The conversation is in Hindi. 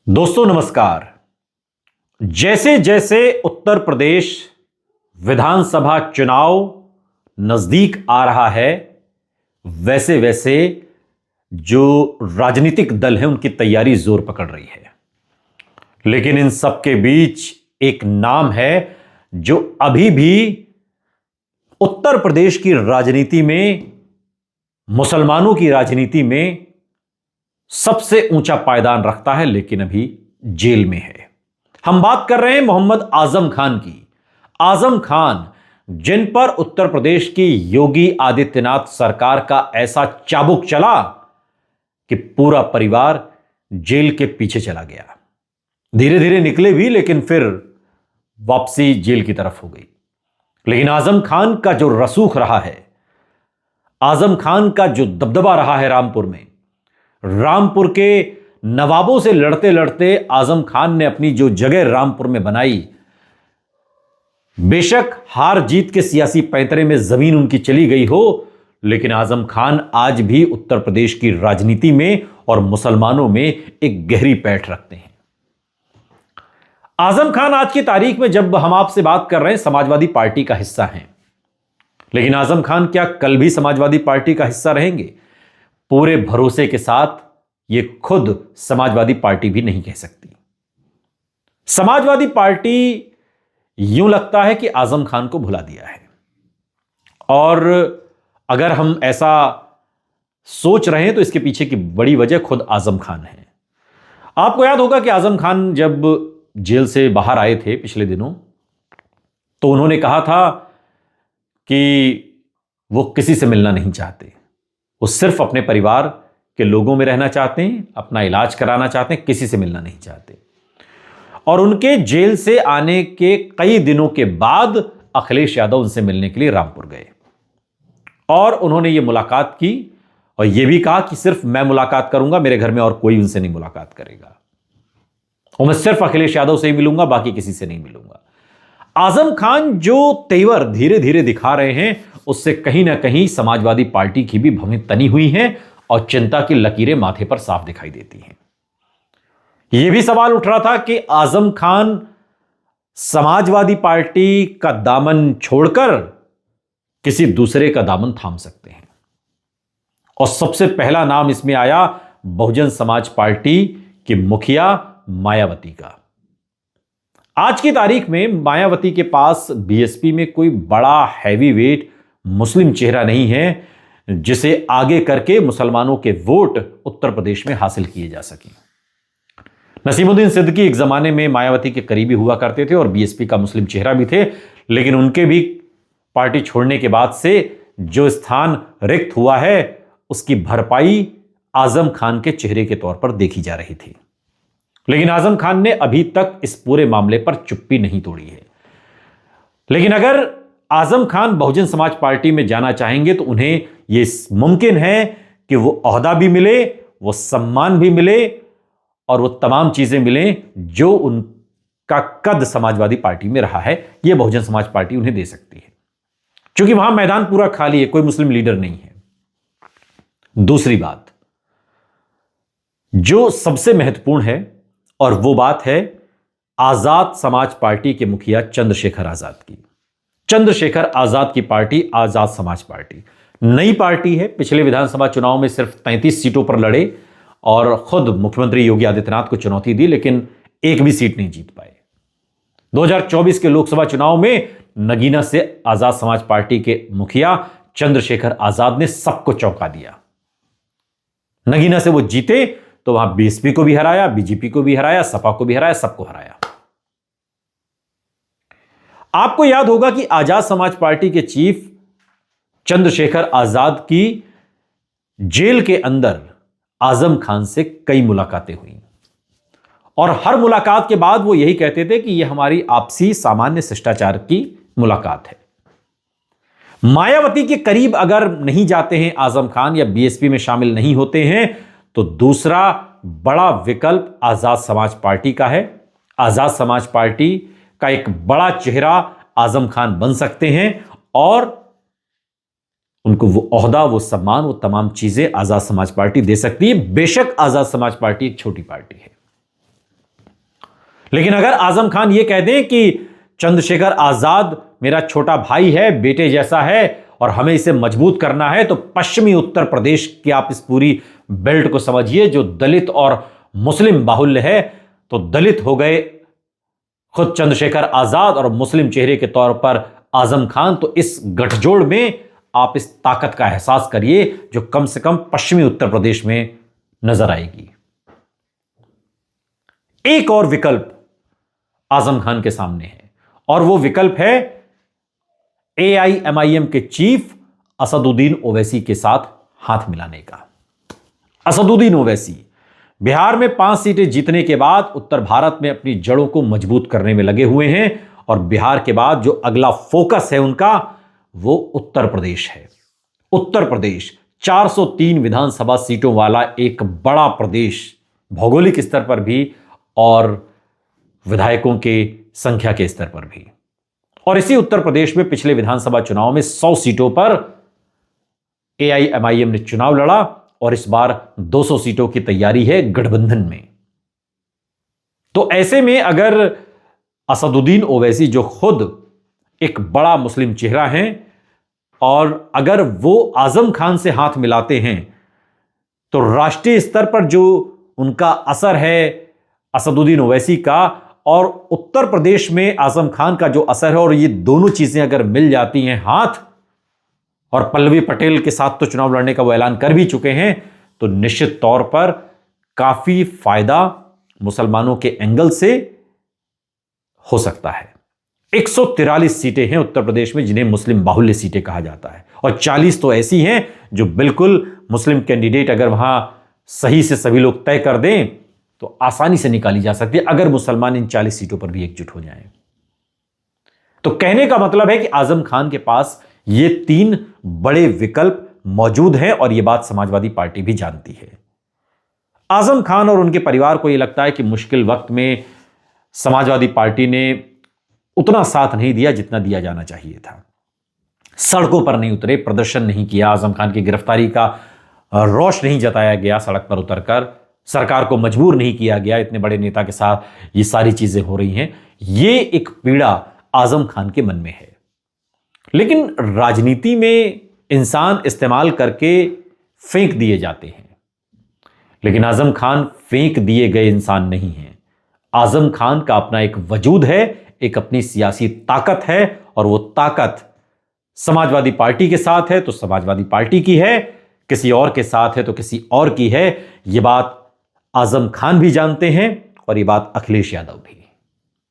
दोस्तों नमस्कार। जैसे जैसे उत्तर प्रदेश विधानसभा चुनाव नजदीक आ रहा है, वैसे वैसे जो राजनीतिक दल हैं उनकी तैयारी जोर पकड़ रही है। लेकिन इन सब के बीच एक नाम है जो अभी भी उत्तर प्रदेश की राजनीति में, मुसलमानों की राजनीति में सबसे ऊंचा पायदान रखता है, लेकिन अभी जेल में है। हम बात कर रहे हैं मोहम्मद आजम खान की। आजम खान, जिन पर उत्तर प्रदेश की योगी आदित्यनाथ सरकार का ऐसा चाबुक चला कि पूरा परिवार जेल के पीछे चला गया। धीरे धीरे निकले भी, लेकिन फिर वापसी जेल की तरफ हो गई। लेकिन आजम खान का जो रसूख रहा है, आजम खान का जो दबदबा रहा है रामपुर में, रामपुर के नवाबों से लड़ते लड़ते आजम खान ने अपनी जो जगह रामपुर में बनाई, बेशक हार जीत के सियासी पैंतरे में जमीन उनकी चली गई हो, लेकिन आजम खान आज भी उत्तर प्रदेश की राजनीति में और मुसलमानों में एक गहरी पैठ रखते हैं। आजम खान आज की तारीख में, जब हम आपसे बात कर रहे हैं, समाजवादी पार्टी का हिस्सा हैं। लेकिन आजम खान क्या कल भी समाजवादी पार्टी का हिस्सा रहेंगे? पूरे भरोसे के साथ ये खुद समाजवादी पार्टी भी नहीं कह सकती। समाजवादी पार्टी यूं लगता है कि आजम खान को भुला दिया है। और अगर हम ऐसा सोच रहे हैं तो इसके पीछे की बड़ी वजह खुद आजम खान है। आपको याद होगा कि आजम खान जब जेल से बाहर आए थे पिछले दिनों, तो उन्होंने कहा था कि वो किसी से मिलना नहीं चाहते, वो सिर्फ अपने परिवार के लोगों में रहना चाहते हैं, अपना इलाज कराना चाहते हैं, किसी से मिलना नहीं चाहते। और उनके जेल से आने के कई दिनों के बाद अखिलेश यादव उनसे मिलने के लिए रामपुर गए और उन्होंने ये मुलाकात की और यह भी कहा कि सिर्फ मैं मुलाकात करूंगा, मेरे घर में और कोई उनसे नहीं मुलाकात करेगा, और मैं सिर्फ अखिलेश यादव से ही मिलूंगा, बाकी किसी से नहीं मिलूंगा। आजम खान जो तेवर धीरे धीरे दिखा रहे हैं, उससे कहीं ना कहीं समाजवादी पार्टी की भी भवें तनी हुई हैं और चिंता की लकीरें माथे पर साफ दिखाई देती हैं। यह भी सवाल उठ रहा था कि आजम खान समाजवादी पार्टी का दामन छोड़कर किसी दूसरे का दामन थाम सकते हैं, और सबसे पहला नाम इसमें आया बहुजन समाज पार्टी की मुखिया मायावती का। आज की तारीख में मायावती के पास बीएसपी में कोई बड़ा हैवी वेट मुस्लिम चेहरा नहीं है जिसे आगे करके मुसलमानों के वोट उत्तर प्रदेश में हासिल किए जा सकें। नसीमुद्दीन सिद्दीकी एक जमाने में मायावती के करीबी हुआ करते थे और बीएसपी का मुस्लिम चेहरा भी थे, लेकिन उनके भी पार्टी छोड़ने के बाद से जो स्थान रिक्त हुआ है, उसकी भरपाई आजम खान के चेहरे के तौर पर देखी जा रही थी। लेकिन आजम खान ने अभी तक इस पूरे मामले पर चुप्पी नहीं तोड़ी है। लेकिन अगर आजम खान बहुजन समाज पार्टी में जाना चाहेंगे तो उन्हें यह मुमकिन है कि वो ओहदा भी मिले, वो सम्मान भी मिले और वो तमाम चीजें मिलें जो उनका कद समाजवादी पार्टी में रहा है, यह बहुजन समाज पार्टी उन्हें दे सकती है, क्योंकि वहां मैदान पूरा खाली है, कोई मुस्लिम लीडर नहीं है। दूसरी बात जो सबसे महत्वपूर्ण है, और वो बात है आजाद समाज पार्टी के मुखिया चंद्रशेखर आजाद की। चंद्रशेखर आजाद की पार्टी आजाद समाज पार्टी नई पार्टी है। पिछले विधानसभा चुनाव में सिर्फ 33 सीटों पर लड़े और खुद मुख्यमंत्री योगी आदित्यनाथ को चुनौती दी, लेकिन एक भी सीट नहीं जीत पाए। 2024 के लोकसभा चुनाव में नगीना से आजाद समाज पार्टी के मुखिया चंद्रशेखर आजाद ने सबको चौंका दिया। नगीना से वो जीते तो वहां बीएसपी को भी हराया, बीजेपी को भी हराया, सपा को भी हराया, सबको हराया। आपको याद होगा कि आजाद समाज पार्टी के चीफ चंद्रशेखर आजाद की जेल के अंदर आजम खान से कई मुलाकातें हुई और हर मुलाकात के बाद वो यही कहते थे कि यह हमारी आपसी सामान्य शिष्टाचार की मुलाकात है। मायावती के करीब अगर नहीं जाते हैं आजम खान या बीएसपी में शामिल नहीं होते हैं, तो दूसरा बड़ा विकल्प आजाद समाज पार्टी का है। आजाद समाज पार्टी का एक बड़ा चेहरा आजम खान बन सकते हैं और उनको वो ओहदा, वो सम्मान, वो तमाम चीजें आजाद समाज पार्टी दे सकती है। बेशक आजाद समाज पार्टी एक छोटी पार्टी है, लेकिन अगर आजम खान यह कह दें कि चंद्रशेखर आजाद मेरा छोटा भाई है, बेटे जैसा है और हमें इसे मजबूत करना है, तो पश्चिमी उत्तर प्रदेश की आप इस पूरी बेल्ट को समझिए जो दलित और मुस्लिम बाहुल्य है, तो दलित हो गए खुद चंद्रशेखर आजाद और मुस्लिम चेहरे के तौर पर आजम खान। तो इस गठजोड़ में आप इस ताकत का एहसास करिए जो कम से कम पश्चिमी उत्तर प्रदेश में नजर आएगी। एक और विकल्प आजम खान के सामने है और वो विकल्प है AIMIM के चीफ असदुद्दीन ओवैसी के साथ हाथ मिलाने का। असदुद्दीन ओवैसी बिहार में 5 सीटें जीतने के बाद उत्तर भारत में अपनी जड़ों को मजबूत करने में लगे हुए हैं और बिहार के बाद जो अगला फोकस है उनका वो उत्तर प्रदेश है। उत्तर प्रदेश 403 विधानसभा सीटों वाला एक बड़ा प्रदेश भौगोलिक स्तर पर भी और विधायकों के संख्या के स्तर पर भी। और इसी उत्तर प्रदेश में पिछले विधानसभा चुनाव में 100 सीटों पर AIMIM ने चुनाव लड़ा और इस बार 200 सीटों की तैयारी है गठबंधन में। तो ऐसे में अगर असदुद्दीन ओवैसी जो खुद एक बड़ा मुस्लिम चेहरा है और अगर वो आजम खान से हाथ मिलाते हैं तो राष्ट्रीय स्तर पर जो उनका असर है असदुद्दीन ओवैसी का और उत्तर प्रदेश में आजम खान का जो असर है, और ये दोनों चीजें अगर मिल जाती हैं हाथ, और पल्लवी पटेल के साथ तो चुनाव लड़ने का वो ऐलान कर भी चुके हैं, तो निश्चित तौर पर काफी फायदा मुसलमानों के एंगल से हो सकता है। 143 सीटें हैं उत्तर प्रदेश में जिन्हें मुस्लिम बाहुल्य सीटें कहा जाता है और 40 तो ऐसी हैं जो बिल्कुल मुस्लिम कैंडिडेट अगर वहां सही से सभी लोग तय कर दें तो आसानी से निकाली जा सकती है अगर मुसलमान इन 40 सीटों पर भी एकजुट हो जाएं। तो कहने का मतलब है कि आजम खान के पास ये 3 बड़े विकल्प मौजूद हैं और यह बात समाजवादी पार्टी भी जानती है। आजम खान और उनके परिवार को यह लगता है कि मुश्किल वक्त में समाजवादी पार्टी ने उतना साथ नहीं दिया जितना दिया जाना चाहिए था। सड़कों पर नहीं उतरे, प्रदर्शन नहीं किया, आजम खान की गिरफ्तारी का रोष नहीं जताया गया, सड़क पर उतरकर सरकार को मजबूर नहीं किया गया। इतने बड़े नेता के साथ ये सारी चीजें हो रही हैं, ये एक पीड़ा आजम खान के मन में है। लेकिन राजनीति में इंसान इस्तेमाल करके फेंक दिए जाते हैं, लेकिन आजम खान फेंक दिए गए इंसान नहीं हैं। आजम खान का अपना एक वजूद है, एक अपनी सियासी ताकत है और वो ताकत समाजवादी पार्टी के साथ है तो समाजवादी पार्टी की है, किसी और के साथ है तो किसी और की है। ये बात आजम खान भी जानते हैं और ये बात अखिलेश यादव भी।